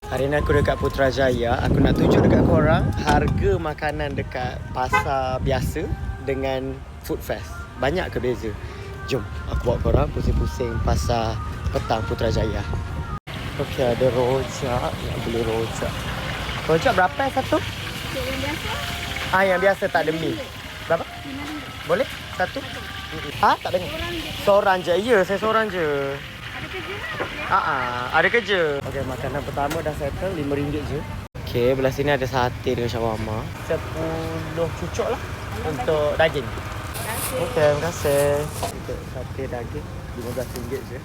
Hari ni aku dekat Putrajaya. Aku nak tunjuk dekat korang harga makanan dekat pasar biasa dengan food fest. Banyak ke beza? Jom aku bawa korang pusing-pusing pasar petang Putrajaya. Okey, ada rojak. Nak beli rojak. Rojak berapa satu? Yang biasa? Yang biasa tak ada mi. Berapa? RM5. Boleh? Satu? Tak dengar. Seorang je. Ya, saya seorang je. Ada kerja? Ada kerja. Okey, makanan pertama dah settle RM5 je. Okey, belah sini ada sate dengan shawarma. 10 cucuk lah untuk daging. Okey, terima kasih. Untuk sate daging RM15 je.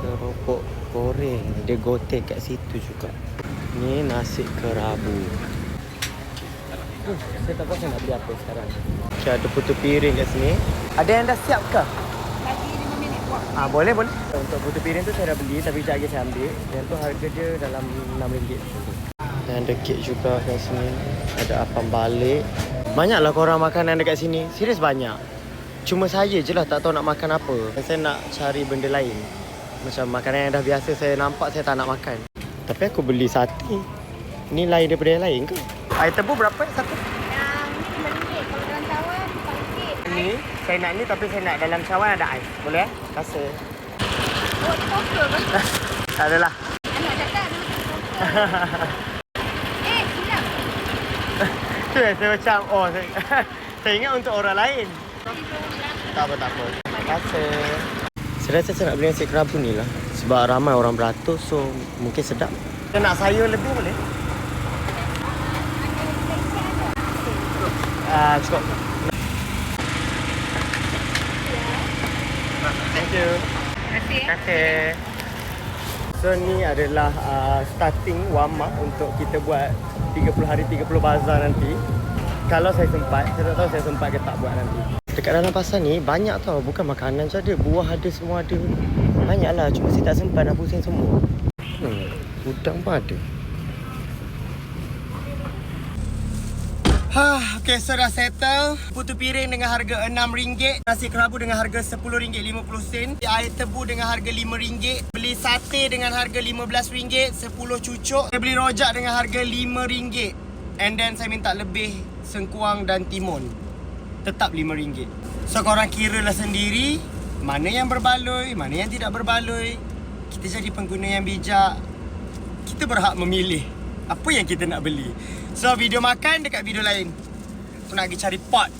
Keropok goreng, dia gotek kat situ juga. Ni nasi kerabu. Saya tak tahu saya nak beli apa sekarang. Okey, ada putu piring kat sini. Ada yang dah siap ke? Lagi 5 minit buat. Boleh. Untuk putu piring tu saya dah beli, tapi sekejap lagi saya ambil. Yang tu harga dia dalam RM6. Dan ada kek juga kat sini. Ada apam balik. Banyaklah korang makanan dekat sini. Serius banyak. Cuma saya je lah tak tahu nak makan apa. Saya nak cari benda lain. Macam makanan yang dah biasa saya nampak, saya tak nak makan. Tapi aku beli sate. Ni lain daripada yang lain ke? Air tebu berapa satu? Yang ni RM5. Kalau dalam cawan, RM4. Ni, saya nak ni tapi saya nak dalam cawan ada ais. Boleh? Terima kasih. Buat poker ke? Tak adalah. Anak cakap nak makan poker. Silap. Tu yang saya macam, saya ingat untuk orang lain. Tak apa. Terima kasih. Saya rasa saya nak beli nasi kerabu ni lah. Sebab ramai orang beratus, so mungkin sedap. Saya nak sayur lebih boleh? Cukup. Thank you. Terima kasih. So ni adalah starting warm up untuk kita buat 30 hari 30 bazar nanti. Kalau saya sempat, saya tak tahu saya sempat ke tak buat nanti. Dekat dalam pasar ni banyak tau, bukan makanan je ada, buah ada, semua ada. Banyaklah, cuma saya tak sempat nak pusing semua. Udang pun ada. Okay, so dah settle. Putu piring dengan harga RM6. Nasi kerabu dengan harga RM10.50. Air tebu dengan harga RM5. Beli sate dengan harga RM15. 10 cucuk. Saya beli rojak dengan harga RM5. And then saya minta lebih sengkuang dan timun. Tetap RM5. So korang kira lah sendiri mana yang berbaloi, mana yang tidak berbaloi. Kita jadi pengguna yang bijak. Kita berhak memilih apa yang kita nak beli. So video makan dekat video lain. Aku nak pergi cari pot.